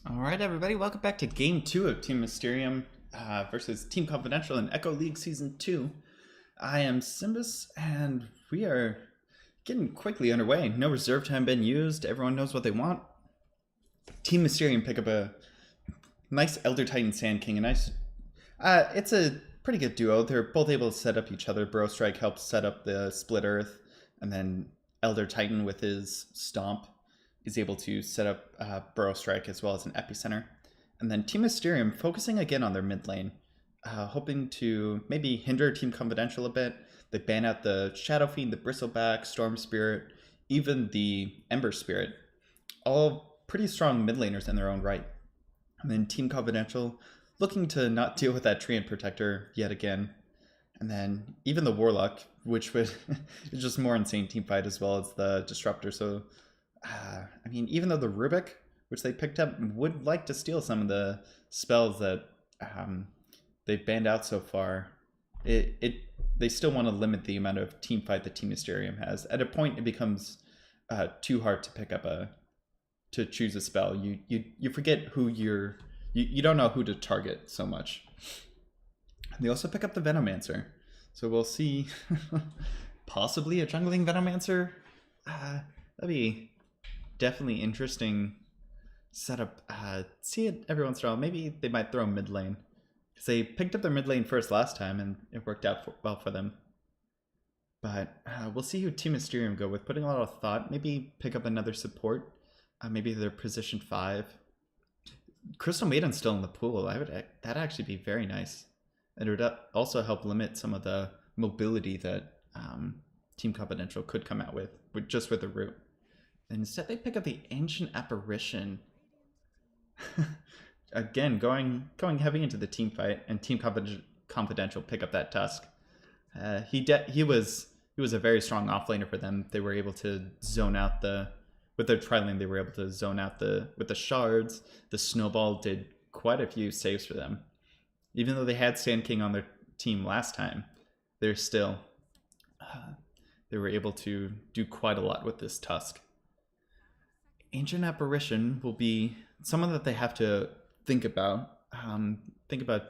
All right, everybody, welcome back to Game 2 of Team Mysterium versus Team Confidential in Echo League Season 2. I am Simbus, and we are getting quickly underway. No reserve time been used. Everyone knows what they want. Team Mysterium pick up a nice Elder Titan Sand King. It's a pretty good duo. They're both able to set up each other. Bro Strike helps set up the Split Earth, and then Elder Titan with his Stomp is able to set up Burrow Strike as well as an Epicenter. And then Team Mysterium focusing again on their mid lane, hoping to maybe hinder Team Confidential a bit. They ban out the Shadow Fiend, the Bristleback, Storm Spirit, even the Ember Spirit. All pretty strong mid laners in their own right. And then Team Confidential looking to not deal with that Treant Protector yet again. And then even the Warlock, which would is just more insane team fight, as well as the Disruptor. So I mean, even though the Rubik, which they picked up, would like to steal some of the spells that they've banned out so far, they still want to limit the amount of team fight that Team Mysterium has. At a point, it becomes too hard to pick up to choose a spell. You forget who you don't know who to target so much. They also pick up the Venomancer, so we'll see possibly a jungling Venomancer. That'd be definitely interesting setup. See it every once in a while. Maybe they might throw mid lane, because they picked up their mid lane first last time and it worked out well for them. But we'll see who Team Mysterium go with, putting a lot of thought. Maybe pick up another support. Maybe they're position 5. Crystal Maiden's still in the pool. That'd actually be very nice. And it would also help limit some of the mobility that Team Confidential could come out with just with the root. And instead they pick up the Ancient Apparition. Again, going heavy into the team fight, and Team Confidential pick up that Tusk. He was a very strong offlaner for them. They were able to zone out with their tri-lane, they were able to zone out with the shards. The Snowball did quite a few saves for them. Even though they had Sand King on their team last time, they were able to do quite a lot with this Tusk. Ancient Apparition will be someone that they have to think about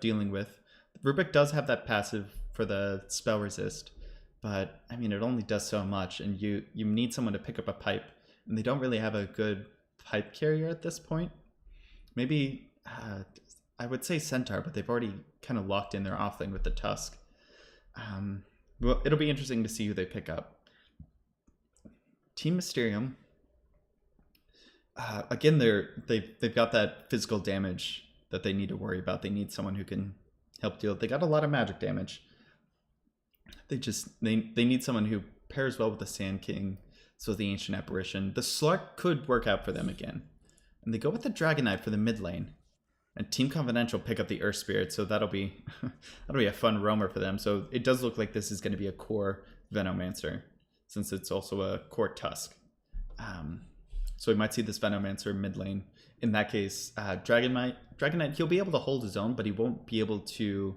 dealing with. Rubik does have that passive for the spell resist, but I mean, it only does so much, and you need someone to pick up a pipe, and they don't really have a good pipe carrier at this point. Maybe I would say Centaur, but they've already kind of locked in their offlane with the Tusk. Well, it'll be interesting to see who they pick up. Team Mysterium. Again, they've got that physical damage that they need to worry about. They need someone who can help deal. They got a lot of magic damage. They need someone who pairs well with the Sand King. So the Ancient Apparition. The Slark could work out for them again. And they go with the Dragonite for the mid lane. And Team Confidential pick up the Earth Spirit, so that'll be a fun roamer for them. So it does look like this is going to be a core Venomancer, since it's also a core Tusk. So we might see this Venomancer mid lane. In that case, Dragonite, he'll be able to hold his own, but he won't be able to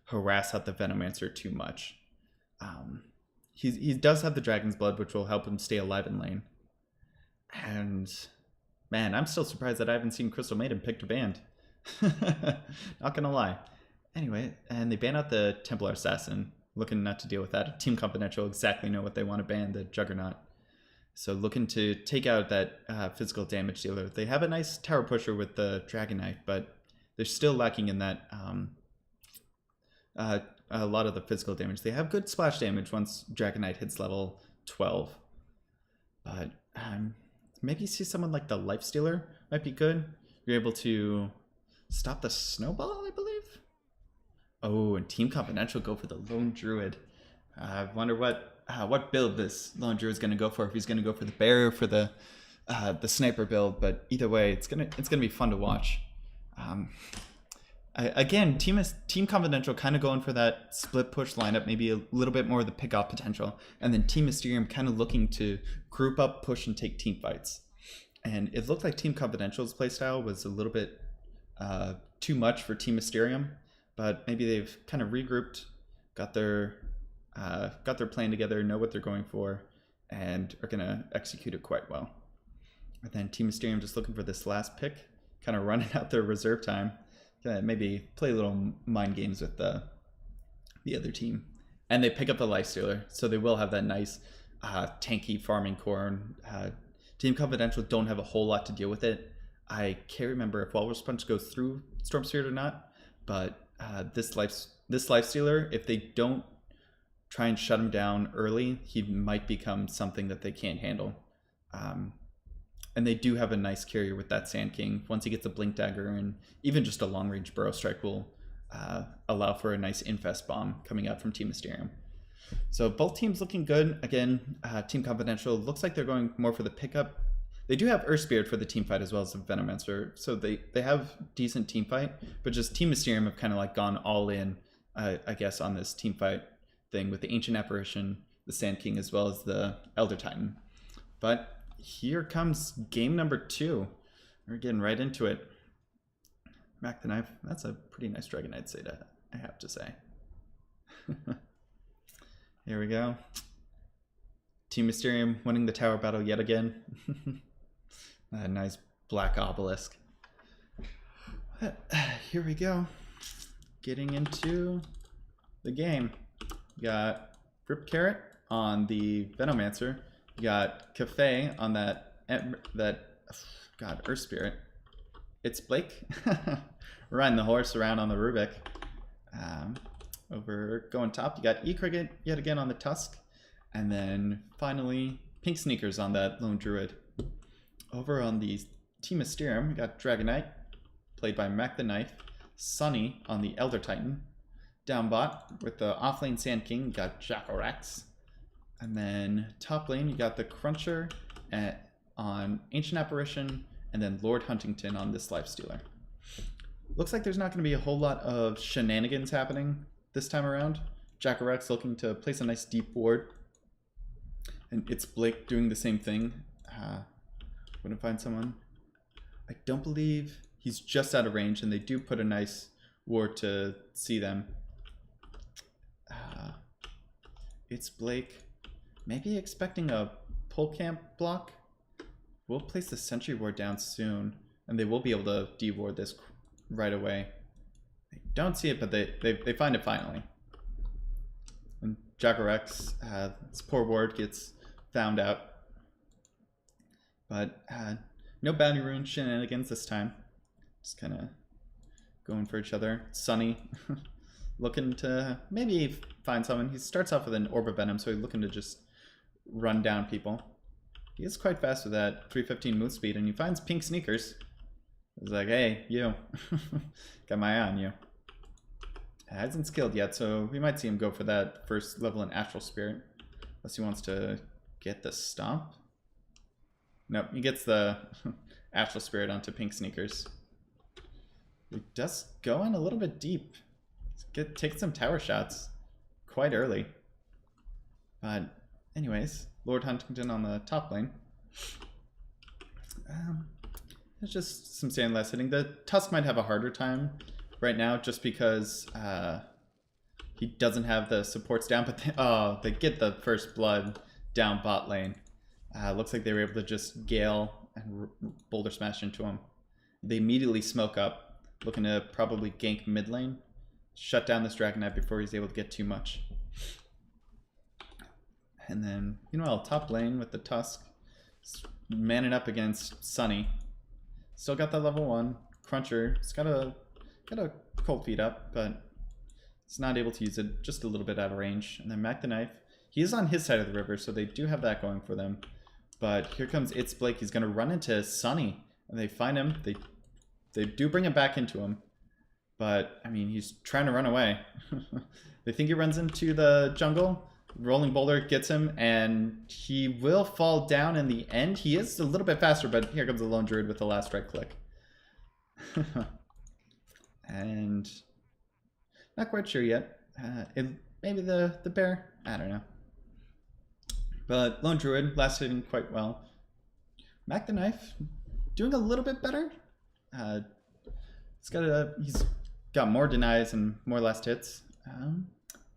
harass out the Venomancer too much. He does have the Dragon's Blood, which will help him stay alive in lane. And man, I'm still surprised that I haven't seen Crystal Maiden picked or banned. Not gonna lie. Anyway, and they ban out the Templar Assassin, looking not to deal with that. Team Confidential exactly know what they want to ban, the Juggernaut. So looking to take out that physical damage dealer. They have a nice tower pusher with the Dragonite, but they're still lacking in that a lot of the physical damage. They have good splash damage once Dragonite hits level 12. But maybe see someone like the Lifestealer might be good. You're able to stop the Snowball, I believe. Oh, and Team Confidential go for the Lone Druid. I wonder what build this Lone Druid is going to go for. If he's going to go for the Bear or for the Sniper build. But either way, it's gonna be fun to watch. Again, Team Confidential kind of going for that split push lineup, maybe a little bit more of the pick-off potential, and then Team Mysterium kind of looking to group up, push, and take team fights. And it looked like Team Confidential's playstyle was a little bit too much for Team Mysterium, but maybe they've kind of regrouped, got their plan together, know what they're going for, and are going to execute it quite well. And then Team Mysterium just looking for this last pick, kind of running out their reserve time. Maybe play little mind games with the other team. And they pick up the Lifestealer, so they will have that nice tanky farming core. Team Confidential don't have a whole lot to deal with it. I can't remember if Walrus Punch goes through Storm Spirit or not, but this Lifestealer, if they don't try and shut him down early, he might become something that they can't handle. And they do have a nice carrier with that Sand King. Once he gets a Blink Dagger, and even just a long range Burrow Strike will allow for a nice Infest Bomb coming out from Team Mysterium. So both teams looking good. Again, Team Confidential looks like they're going more for the pickup. They do have Earth Spirit for the team fight as well as the Venomancer, so they have decent team fight, but just Team Mysterium have kind of like gone all in, I guess, on this team fight thing with the Ancient Apparition, the Sand King, as well as the Elder Titan. But here comes game number 2. We're getting right into it. Mac the Knife. That's a pretty nice Dragon Knight set, I have to say. Here we go. Team Mysterium winning the tower battle yet again. A nice black obelisk. Here we go. Getting into the game. You got Rip Carrot on the Venomancer. You got Cafe on that God, Earth Spirit. It's Blake. Riding the horse around on the Rubik. Over going top, you got E-Cricket yet again on the Tusk. And then finally, Pink Sneakers on that Lone Druid. Over on the Team Mysterium, we got Dragon Knight, played by Mac the Knife. Sunny on the Elder Titan. Down bot with the offlane Sand King, you got Jackorax. And then top lane, you got the Cruncher on Ancient Apparition, and then Lord Huntington on this Lifestealer. Looks like there's not going to be a whole lot of shenanigans happening this time around. Jackorax looking to place a nice deep ward. And it's Blake doing the same thing. Wouldn't find someone. I don't believe he's just out of range, and they do put a nice ward to see them. It's Blake. Maybe expecting a pull camp block. We'll place the sentry ward down soon, and they will be able to de-ward this right away. They don't see it, but they find it finally. And Jackorax, this poor ward gets found out. But no bounty rune shenanigans this time. Just kind of going for each other. Sunny looking to maybe find someone. He starts off with an Orb of Venom, so he's looking to just run down people. He is quite fast with that 315 move speed, and he finds Pink Sneakers. He's like, hey, you. Got my eye on you. Hasn't skilled yet, so we might see him go for that first level in Astral Spirit. Unless he wants to get the Stomp. Nope, he gets the Astral Spirit onto Pink Sneakers. He does go in a little bit deep. Take some tower shots quite early. But anyways, Lord Huntington on the top lane. It's just some sandless hitting. The Tusk might have a harder time right now just because he doesn't have the supports down, but they get the first blood down bot lane. Looks like they were able to just Gale and Boulder Smash into him. They immediately smoke up, looking to probably gank mid lane, shut down this Dragon Knight before he's able to get too much. And then, top lane with the Tusk, manning up against Sunny. Still got that level 1. Cruncher, it's got a cold feet up, but it's not able to use it, just a little bit out of range. And then Mac the Knife, he is on his side of the river, so they do have that going for them. But here comes It's Blake. He's going to run into Sunny, and they find him. They do bring him back into him, but I mean, he's trying to run away. They think he runs into the jungle. Rolling Boulder gets him, and he will fall down in the end. He is a little bit faster, but here comes the Lone Druid with the last right click. And not quite sure yet. Maybe the bear? I don't know. But Lone Druid last hitting quite well. Mac the Knife doing a little bit better. He's got more denies and more last hits.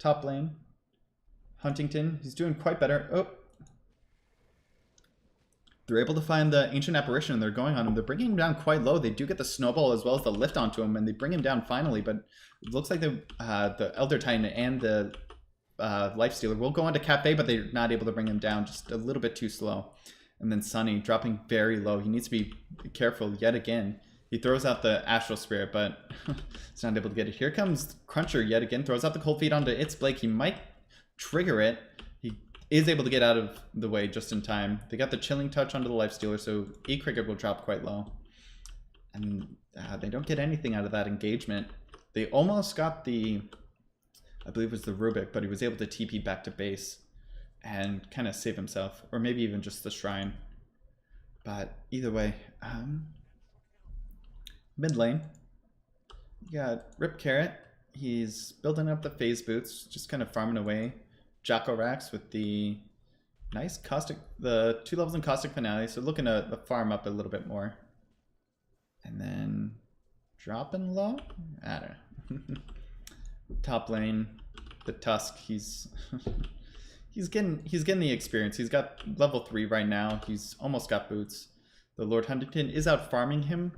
Top lane. Huntington, he's doing quite better. Oh. They're able to find the Ancient Apparition and they're going on him. They're bringing him down quite low. They do get the Snowball as well as the lift onto him, and they bring him down finally, but it looks like the Elder Titan and the Life Stealer will go on to Cafe, but they're not able to bring him down, just a little bit too slow. And then Sunny dropping very low. He needs to be careful yet again. He throws out the Astral Spirit, but it's not able to get it. Here comes Cruncher yet again. Throws out the Cold Feet onto It's Blake. He might trigger it. He is able to get out of the way just in time. They got the Chilling Touch onto the Life Stealer, so E-Cricket will drop quite low. And they don't get anything out of that engagement. They almost got the, I believe it was the Rubik, but he was able to TP back to base and kind of save himself, or maybe even just the Shrine. But either way, mid lane, you got Rip Carrot. He's building up the phase boots, just kind of farming away. Jacko-Rax with the nice caustic, the 2 levels in caustic finale, so looking to farm up a little bit more. And then dropping low? I don't know. Top lane, the Tusk, he's getting the experience. He's got level 3 right now. He's almost got boots. The Lord Huntington is out farming him.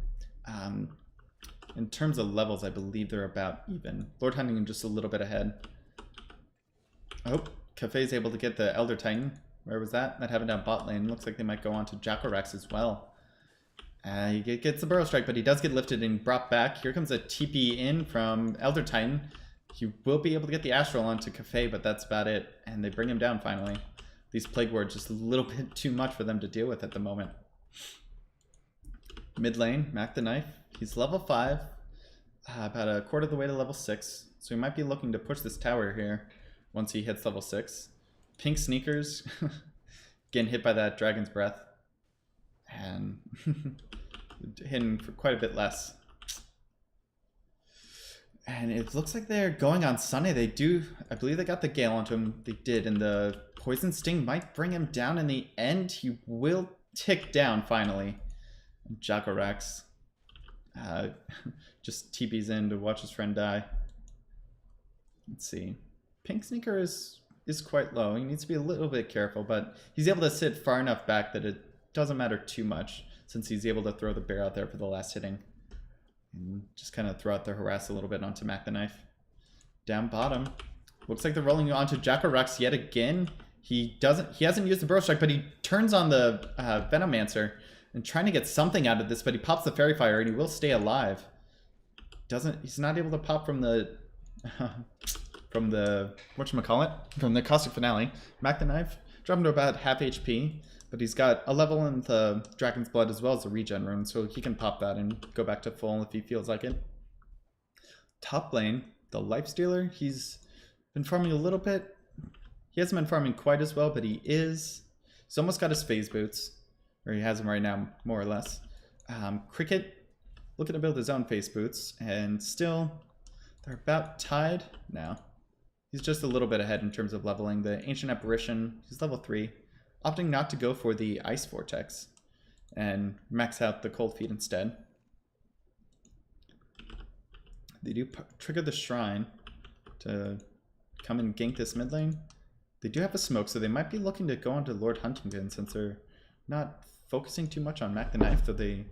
In terms of levels, I believe they're about even. Lord Huntington just a little bit ahead. Oh, Cafe's able to get the Elder Titan. Where was that? That happened down bot lane. Looks like they might go on to Jacko-Rax as well. He gets the Burrow Strike, but he does get lifted and brought back. Here comes a TP in from Elder Titan. He will be able to get the Astral onto Cafe, but that's about it. And they bring him down finally. These Plague Wards just a little bit too much for them to deal with at the moment. Mid lane, Mac the Knife. He's level 5, about a quarter of the way to level 6. So he might be looking to push this tower here once he hits level 6. Pink Sneakers, getting hit by that Dragon's Breath. And hitting for quite a bit less. And it looks like they're going on Sunny. They do, I believe they got the Gale onto him. They did, and the Poison Sting might bring him down in the end. He will tick down finally. Jacko-Rax just TP's in to watch his friend die. Let's see. Pink Sneaker is quite low. He needs to be a little bit careful, but he's able to sit far enough back that it doesn't matter too much, since he's able to throw the bear out there for the last hitting. And just kind of throw out the harass a little bit onto Mac the Knife. Down bottom. Looks like they're rolling onto Jacko-Rax yet again. He hasn't used the Burrow Strike, but he turns on the Venomancer and trying to get something out of this, but he pops the Fairy Fire and he will stay alive. He's not able to pop from the whatchamacallit? From the Caustic Finale. Mac the Knife, drop him to about half HP, but he's got a level in the Dragon's Blood as well as the regen rune, so he can pop that and go back to full if he feels like it. Top lane, the Life Stealer, he's been farming a little bit. He hasn't been farming quite as well, but he's almost got his phase boots, or he has them right now, more or less. Cricket, looking to build his own phase boots, and still, they're about tied now. He's just a little bit ahead in terms of leveling. The Ancient Apparition, he's level 3, opting not to go for the Ice Vortex and max out the Cold Feet instead. They do trigger the Shrine to come and gank this mid lane. They do have a smoke, so they might be looking to go onto Lord Huntington since they're not focusing too much on Mac the Knife, so they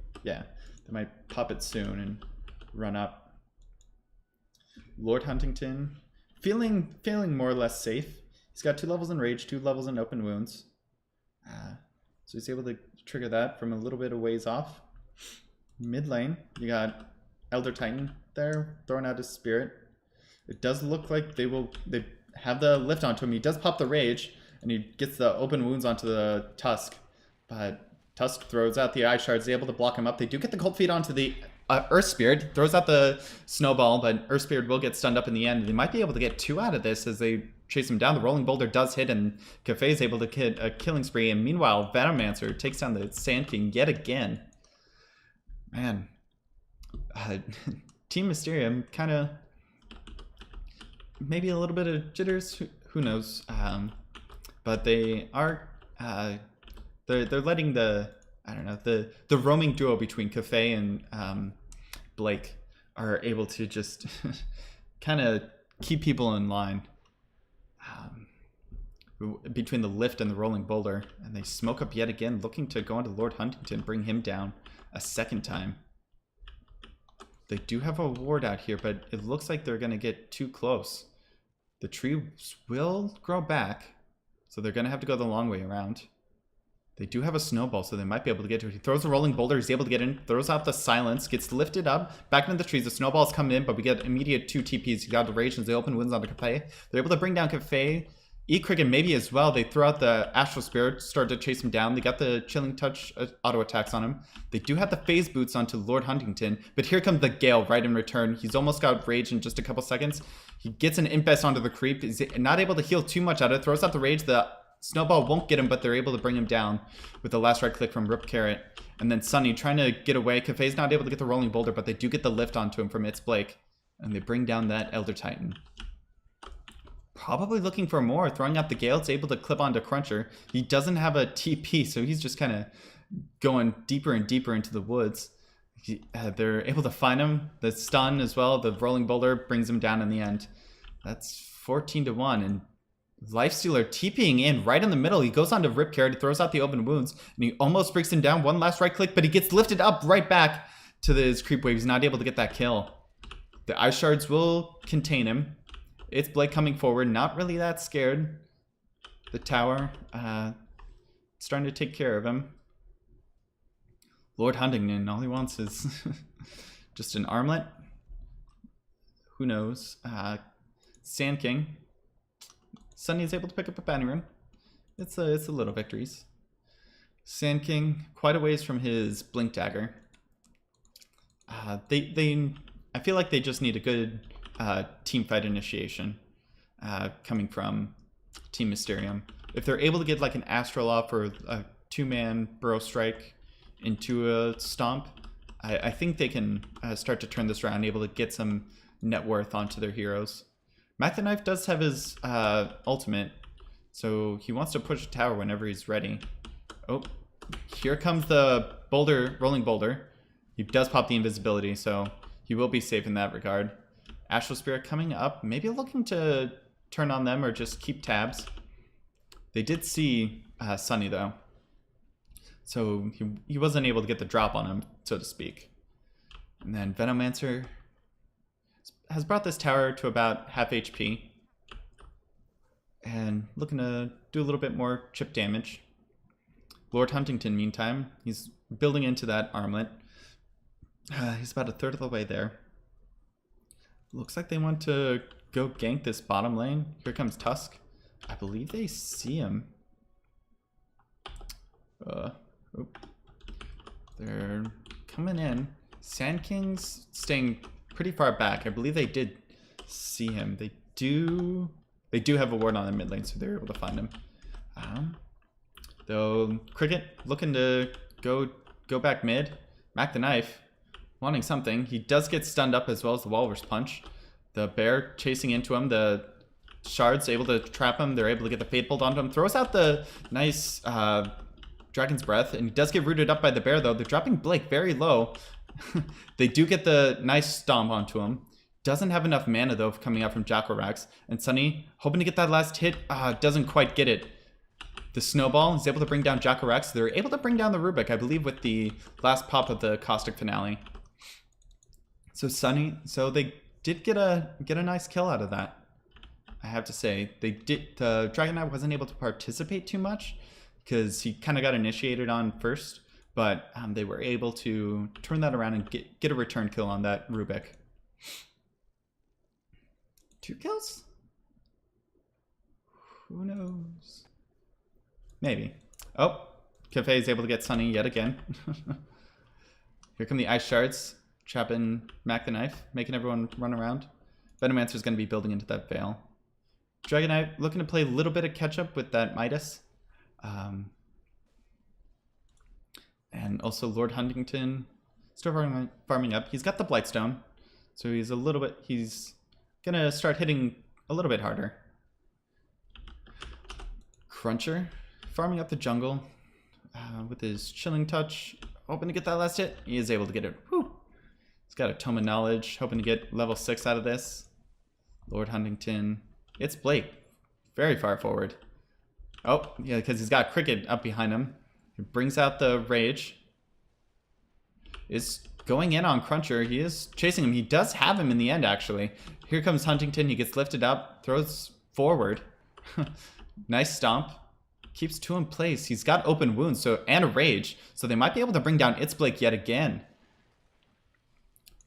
might pop it soon and run up. Lord Huntington, feeling more or less safe. He's got 2 levels in Rage, 2 levels in Open Wounds. So he's able to trigger that from a little bit of ways off. Mid lane, you got Elder Titan there, throwing out his Spirit. It does look like they have the lift onto him. He does pop the Rage, and he gets the Open Wounds onto the Tusk. But Tusk throws out the Ice Shards, able to block him up. They do get the Cold Feet onto the Earth Spirit, throws out the Snowball, but Earth Spirit will get stunned up in the end. They might be able to get 2 out of this as they chase him down. The Rolling Boulder does hit, and Cafe is able to get a killing spree. And meanwhile, Venomancer takes down the Sand King yet again. Man, Team Mysterium kind of maybe a little bit of jitters. Who knows? But they are they're letting the the roaming duo between Cafe and Blake are able to just kind of keep people in line. between the lift and the rolling boulder. And they smoke up yet again, looking to go into Lord Huntington, bring him down a second time. They do have a ward out here, but it looks like they're going to get too close. The trees will grow back, so they're going to have to go the long way around. They do have a snowball, so they might be able to get to it. He throws a rolling boulder. He's able to get in, throws out the silence, gets lifted up, back into the trees. The snowball's coming in, but we get immediate 2 TPs. He got the rage as they open wounds onto Cafe. They're able to bring down Cafe. E-Cricket maybe as well. They throw out the Astral Spirit, start to chase him down. They got the Chilling Touch auto attacks on him. They do have the Phase Boots onto Lord Huntington, but here comes the Gale right in return. He's almost got rage in just a couple seconds. He gets an Impest onto the creep. He's not able to heal too much out of it. Throws out the rage. The snowball won't get him, but they're able to bring him down with the last right click from Rip Carrot. And then Sunny trying to get away. Cafe's not able to get the rolling boulder, but they do get the lift onto him from It's Blake. And they bring down that Elder Titan. Probably looking for more. Throwing out the Gale. It's able to clip onto Cruncher. He doesn't have a TP, so he's just kind of going deeper and deeper into the woods. They're able to find him. The stun as well. The rolling boulder brings him down in the end. That's 14-1. And Lifestealer TPing in right in the middle. He goes on to Rip Carrot, throws out the open wounds, and he almost breaks him down. One last right click, but he gets lifted up right back to his creep wave. He's not able to get that kill. The Ice Shards will contain him. It's Blake coming forward, not really that scared. The tower starting to take care of him. Lord Huntington, all he wants is just an armlet. Who knows? Sand King. Sunny is able to pick up a bounty rune. It's a little victories. Sand King, quite a ways from his Blink Dagger. I feel like they just need a good team fight initiation coming from Team Mysterium. If they're able to get like an Astral off or a 2-man Burrow Strike into a Stomp, I think they can start to turn this around, able to get some net worth onto their heroes. Mac the Knife does have his ultimate, so he wants to push the tower whenever he's ready. Oh, here comes the rolling boulder. He does pop the invisibility, so he will be safe in that regard. Astral Spirit coming up, maybe looking to turn on them or just keep tabs. They did see Sunny though, so he wasn't able to get the drop on him, so to speak. And then Venomancer has brought this tower to about half HP and looking to do a little bit more chip damage. Lord Huntington, meantime, he's building into that armlet. He's about a third of the way there. Looks like they want to go gank this bottom lane. Here comes Tusk. I believe they see him. They're coming in. Sand King's staying pretty far back. I believe they did see him. They do have a ward on the mid lane, so they're able to find him. Though Cricket looking to go back mid. Mac the Knife wanting something. He does get stunned up as well as the Walrus Punch. The bear chasing into him. The Shards able to trap him. They're able to get the Fate Bolt onto him. Throws out the nice Dragon's Breath. And he does get rooted up by the bear though. They're dropping Blake very low. They do get the nice stomp onto him. Doesn't have enough mana though coming out from Jackalrax. And Sunny hoping to get that last hit. Doesn't quite get it. The Snowball is able to bring down Jackalrax. They're able to bring down the Rubik, I believe, with the last pop of the Caustic Finale. So they did get a nice kill out of that. I have to say, the Dragon Knight wasn't able to participate too much because he kind of got initiated on first, but they were able to turn that around and get a return kill on that Rubik. 2 kills? Who knows? Maybe. Oh, Cafe is able to get Sunny yet again. Here come the Ice Shards. Trapping Mac the Knife, making everyone run around. Venomancer is going to be building into that Veil. Dragon Knight looking to play a little bit of catch up with that Midas. And also Lord Huntington still farming up. He's got the Blightstone, so he's going to start hitting a little bit harder. Cruncher farming up the jungle with his Chilling Touch, hoping to get that last hit. He is able to get it. Whew. He's got a Tome of Knowledge, hoping to get level 6 out of this. Lord Huntington. It's Blake. Very far forward. Oh, yeah, because he's got Cricket up behind him. He brings out the Rage. Is going in on Cruncher. He is chasing him. He does have him in the end, actually. Here comes Huntington. He gets lifted up, throws forward. Nice stomp. Keeps two in place. He's got open wounds and a Rage, so they might be able to bring down It's Blake yet again.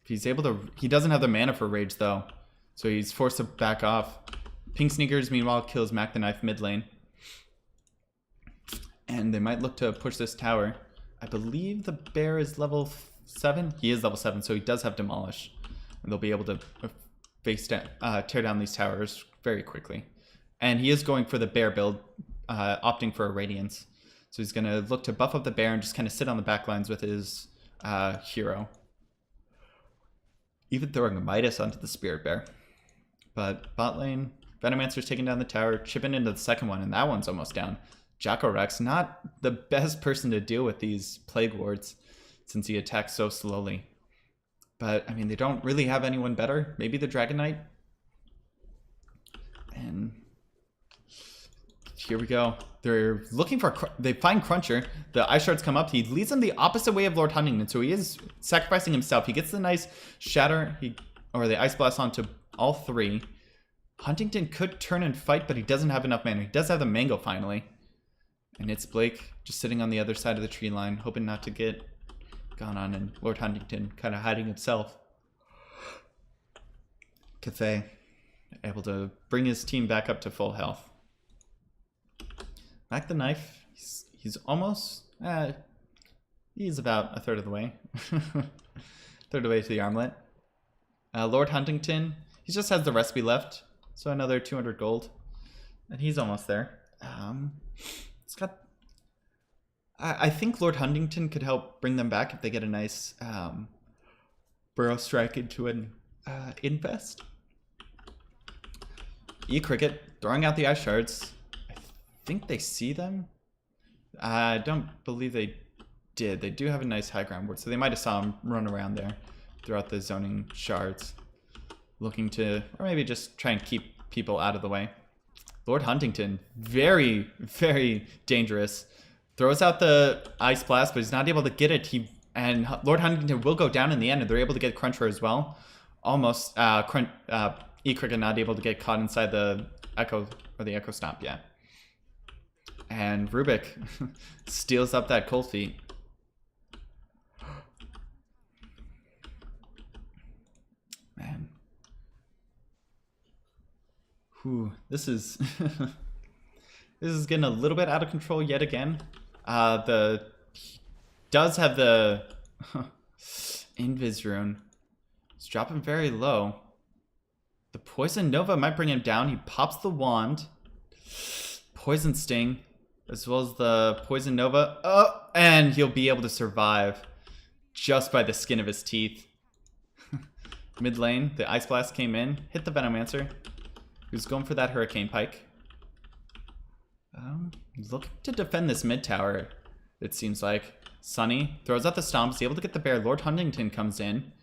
If he's able to... He doesn't have the mana for Rage, though, so he's forced to back off. Pink Sneakers, meanwhile, kills Mac the Knife mid lane. And they might look to push this tower. I believe the bear is level 7. He is level 7, so he does have Demolish. And they'll be able to tear down these towers very quickly. And he is going for the bear build, opting for a Radiance. So he's going to look to buff up the bear and just kind of sit on the back lines with his hero. Even throwing a Midas onto the Spirit Bear. But bot lane, Venomancer's taking down the tower, chipping into the second one, and that one's almost down. Jacko-Rex, not the best person to deal with these Plague Wards since he attacks so slowly. But, I mean, they don't really have anyone better. Maybe the Dragon Knight. And here we go. They're looking for... They find Cruncher. The Ice Shards come up. He leads them the opposite way of Lord Huntington, so he is sacrificing himself. He gets the nice Shatter, or the Ice Blast onto all three. Huntington could turn and fight, but he doesn't have enough mana. He does have the Mango, finally. And it's Blake just sitting on the other side of the tree line, hoping not to get gone on, and Lord Huntington kind of hiding himself. Cathay able to bring his team back up to full health. Mac the Knife, he's almost, he's about a third of the way. Third of the way to the armlet. Lord Huntington, he just has the recipe left, so another 200 gold. And he's almost there. It's got... I think Lord Huntington could help bring them back if they get a nice Burrow Strike into an Infest. Cricket throwing out the Ice Shards. I think they see them. I don't believe they did. They do have a nice high ground ward, so they might have saw him run around there throughout the zoning shards, looking to, or maybe just try and keep people out of the way. Lord Huntington, very, very dangerous. Throws out the Ice Blast, but he's not able to get it. And Lord Huntington will go down in the end, and they're able to get Cruncher as well. Almost, Cricket not able to get caught inside the Echo, or the Echo Stomp yet. And Rubik steals up that Cold Feet. Man. Whew, this is this is getting a little bit out of control yet again. He does have the Invis Rune. It's dropping very low. The Poison Nova might bring him down. He pops the wand. Poison Sting, as well as the Poison Nova. Oh, and he'll be able to survive just by the skin of his teeth. Mid lane, the Ice Blast came in, hit the Venomancer, who's going for that Hurricane Pike. Looking to defend this mid tower, it seems like. Sunny throws out the Stomp, is able to get the bear. Lord Huntington comes in,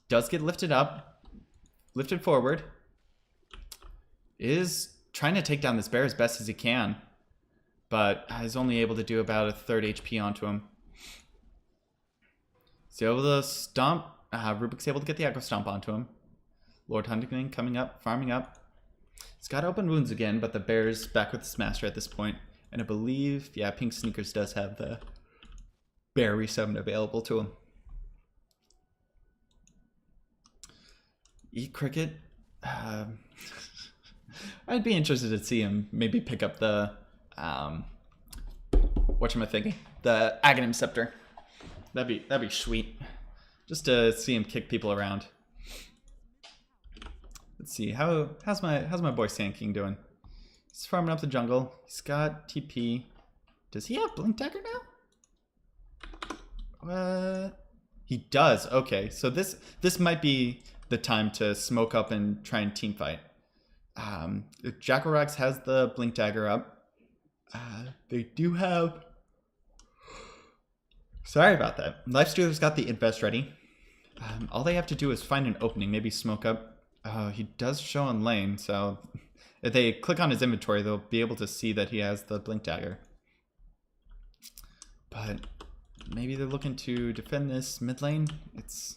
does get lifted up, lifted forward, is trying to take down this bear as best as he can, but is only able to do about a third HP onto him. He's able to stomp. Rubik's able to get the Echo Stomp onto him. Lord Huntington coming up, farming up. He's got open wounds again, but the bear's back with the Smasher at this point. And I believe, yeah, Pink Sneakers does have the bear resummon available to him. Cricket. I'd be interested to see him maybe pick up the whatchamacallit, the Aghanim Scepter. That'd be sweet. Just to see him kick people around. Let's see, how's my boy Sand King doing? He's farming up the jungle. He's got TP. Does he have Blink Dagger now? He does. Okay, so this might be the time to smoke up and try and team fight. Jacko-Rex has the Blink Dagger up. They do have... Sorry about that. Lifestealer's got the Infest ready. All they have to do is find an opening, maybe smoke up. He does show on lane, so If they click on his inventory, they'll be able to see that he has the Blink Dagger. But maybe they're looking to defend this mid lane. It's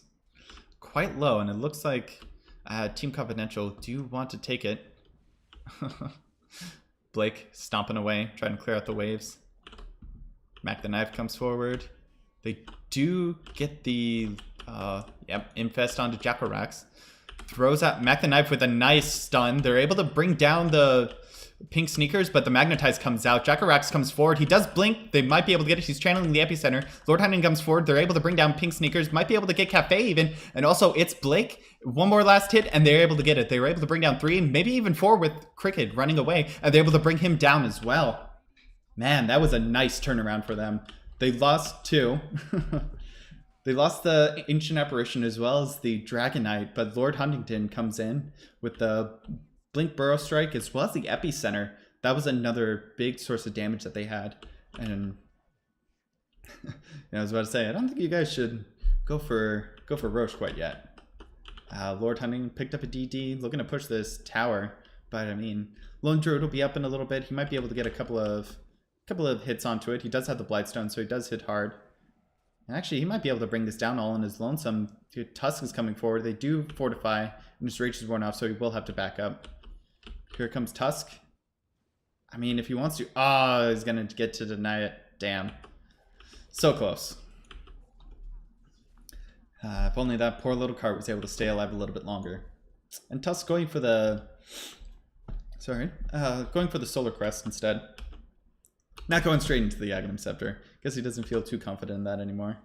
quite low, and it looks like Team Confidential do want to take it. Blake stomping away, trying to clear out the waves. Mac the Knife comes forward. They do get the infest onto Jackorax. Throws out Mac the Knife with a nice stun. They're able to bring down the pink sneakers, but the Magnetize comes out. Jackorax comes forward. He does blink. They might be able to get it. He's channeling the epicenter. Lord Hunting comes forward. They're able to bring down pink sneakers. Might be able to get Cafe even. And also, it's Blake. One more last hit, and they're able to get it. They were able to bring down 3, maybe even 4 with Cricket running away, and they're able to bring him down as well. Man, that was a nice turnaround for them. They lost 2. They lost the Ancient Apparition as well as the Dragon Knight, but Lord Huntington comes in with the Blink Burrow Strike as well as the Epicenter. That was another big source of damage that they had. And I was about to say, I don't think you guys should go for Roche quite yet. Lord Hunting picked up a DD, looking to push this tower, but I mean, Lone Druid will be up in a little bit. He might be able to get a couple of hits onto it. He does have the Blightstone, so he does hit hard. And actually, he might be able to bring this down all in his lonesome. Tusk is coming forward. They do fortify, and his rage is worn off, so he will have to back up. Here comes Tusk. I mean, if he wants to... he's going to get to deny it. Damn. So close. If only that poor little cart was able to stay alive a little bit longer. And Tusk going for the... going for the Solar Crest instead. Not going straight into the Aghanim Scepter. Guess he doesn't feel too confident in that anymore.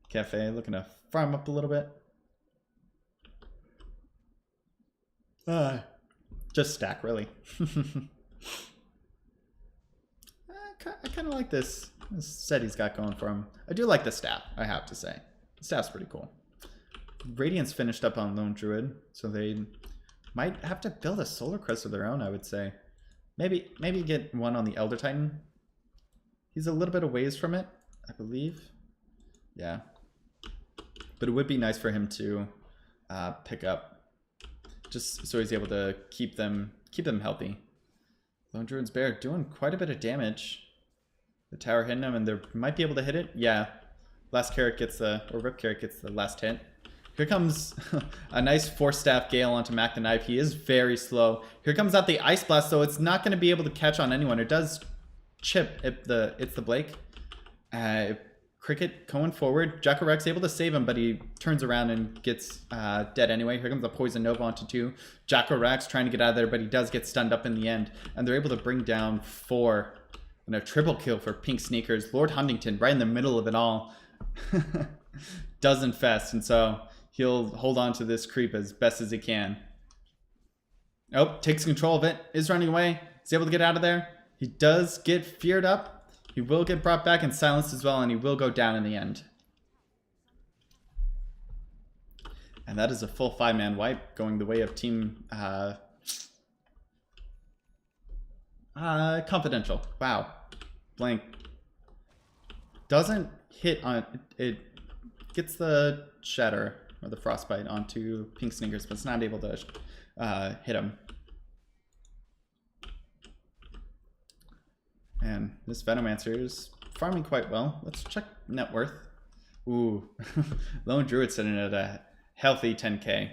Cafe looking to farm up a little bit. Just stack, really. I kind of like this set he's got going for him. I do like the staff, I have to say. The staff's pretty cool. Radiance finished up on Lone Druid, so they might have to build a Solar Crest of their own, I would say. Maybe get one on the Elder Titan. He's a little bit away from it, I believe. Yeah. But it would be nice for him to pick up, just so he's able to keep them healthy. Lone Druid's Bear doing quite a bit of damage. The tower hitting him, and they might be able to hit it. Yeah. Last Carrot gets Rip Carrot gets the last hit. Here comes a nice Force Staff Gale onto Mac the Knife. He is very slow. Here comes out the Ice Blast, so it's not going to be able to catch on anyone. It does chip it's the Blake. Cricket going forward. Jackorax able to save him, but he turns around and gets dead anyway. Here comes the Poison Nova onto 2. Jackorax trying to get out of there, but he does get stunned up in the end. And they're able to bring down 4. And a triple kill for Pink Sneakers. Lord Huntington right in the middle of it all. Does infest, and so he'll hold on to this creep as best as he can. Oh, takes control of it. Is running away. Is able to get out of there. He does get feared up. He will get brought back and silenced as well, and he will go down in the end. And that is a full 5-man wipe going the way of Team Confidential. Wow. Blank. Doesn't hit on it. Gets the Shatter or the Frostbite onto Pink Sneakers, but it's not able to hit him. And this Venomancer is farming quite well. Let's check net worth. Ooh, Lone Druid sitting at a healthy 10k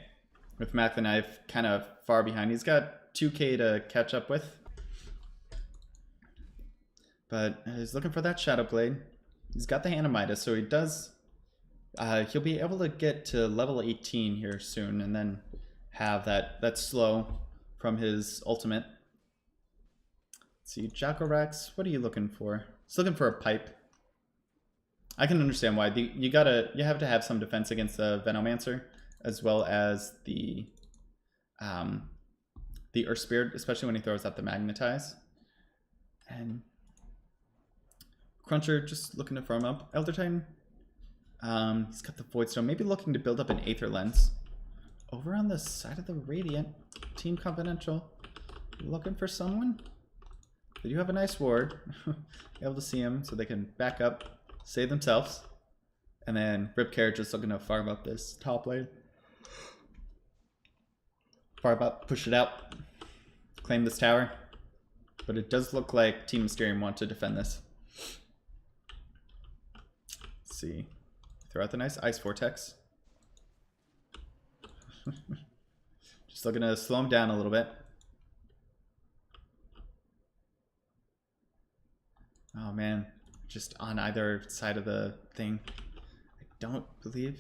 with Mac the Knife kind of far behind. He's got 2k to catch up with. But he's looking for that Shadow Blade. He's got the Hand of Midas, so he does... he'll be able to get to level 18 here soon, and then have that slow from his ultimate. Let's see, Jackorax, what are you looking for? He's looking for a pipe. I can understand why. You have to have some defense against the Venomancer, as well as the Earth Spirit, especially when he throws out the Magnetize. And Cruncher just looking to farm up. Elder Titan. He's got the Void Stone, maybe looking to build up an Aether Lens. Over on the side of the Radiant, Team Confidential, looking for someone. They do have a nice ward. Able to see him so they can back up, save themselves. And then Rip Carrot just looking to farm up this top lane. Far up, push it out. Claim this tower. But it does look like Team Mysterium want to defend this. Let's see. Throw out the nice Ice Vortex. Just looking to slow him down a little bit. Oh man, just on either side of the thing. I don't believe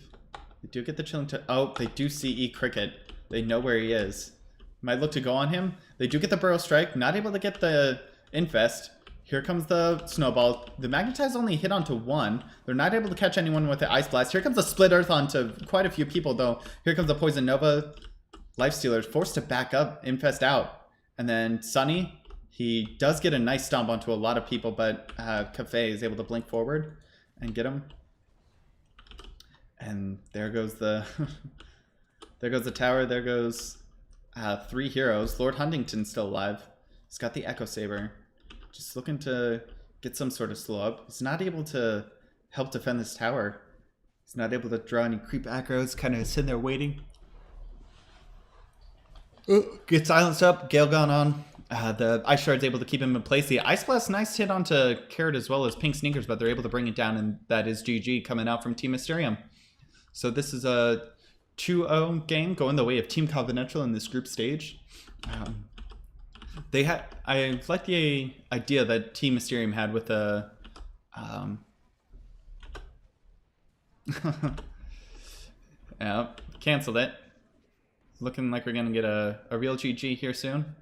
they do get the chilling to. Oh, they do see E Cricket. They know where he is. Might look to go on him. They do get the Burrow Strike. Not able to get the Infest. Here comes the Snowball. The Magnetize only hit onto one. They're not able to catch anyone with the Ice Blast. Here comes the Split Earth onto quite a few people, though. Here comes the Poison Nova. Lifestealer forced to back up, Infest out. And then Sunny, he does get a nice stomp onto a lot of people, but Cafe is able to blink forward and get him. And there goes the there goes the tower. There goes 3 heroes. Lord Huntington's still alive. He's got the Echo Saber. Just looking to get some sort of slow up. He's not able to help defend this tower. He's not able to draw any creep aggros. Kind of sitting there waiting. Get silenced up. Gale gone on. The Ice Shard's able to keep him in place. The Ice Blast, nice hit onto Carrot as well as Pink Sneakers, but they're able to bring it down, and that is GG coming out from Team Mysterium. So this is a 2-0 game going the way of Team Confidential in this group stage. I like the idea that Team Mysterium had with the yeah, canceled it. Looking like we're gonna get a real GG here soon.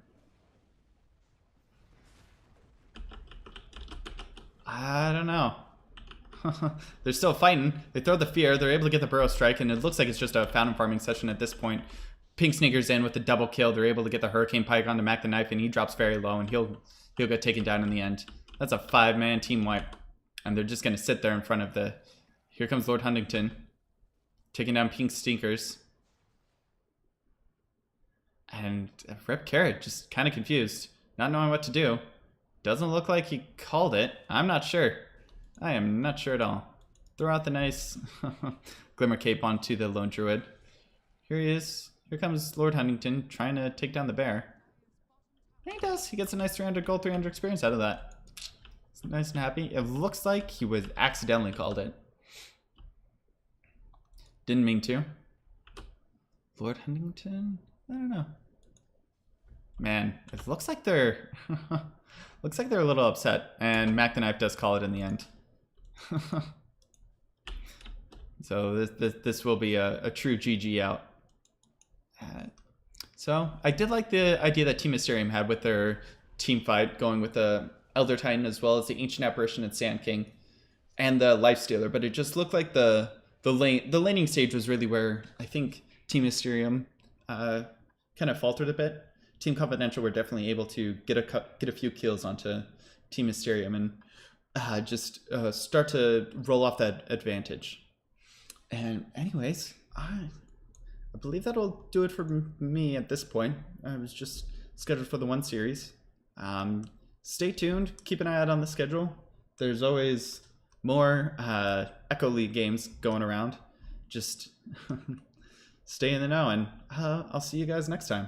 I don't know. They're still fighting. They throw the fear. They're able to get the Burrow Strike, and it looks like it's just a fountain farming session at this point. Pink Sneakers in with the double kill. They're able to get the Hurricane Pike onto Mac the Knife, and he drops very low, and he'll get taken down in the end. That's a 5-man team wipe, and they're just gonna sit there in front of the. Here comes Lord Huntington, taking down Pink Sneakers, and Rep Carrot just kind of confused, not knowing what to do. Doesn't look like he called it. I'm not sure. I am not sure at all. Throw out the nice Glimmer Cape onto the Lone Druid. Here he is. Here comes Lord Huntington trying to take down the bear. And he does. He gets a nice 300 gold, 300 experience out of that. It's nice and happy. It looks like he was accidentally called it. Didn't mean to. Lord Huntington? I don't know. Man, it looks like they're looks like they're a little upset, and Mac the Knife does call it in the end. So this will be a true GG out. So I did like the idea that Team Mysterium had with their team fight, going with the Elder Titan as well as the Ancient Apparition and Sand King and the Lifestealer, but it just looked like the laning stage was really where I think Team Mysterium kind of faltered a bit. Team Confidential were definitely able to get a few kills onto Team Mysterium and just start to roll off that advantage. And anyways, I believe that'll do it for me at this point. I was just scheduled for the 1 series. Stay tuned. Keep an eye out on the schedule. There's always more Echo League games going around. Just stay in the know, and I'll see you guys next time.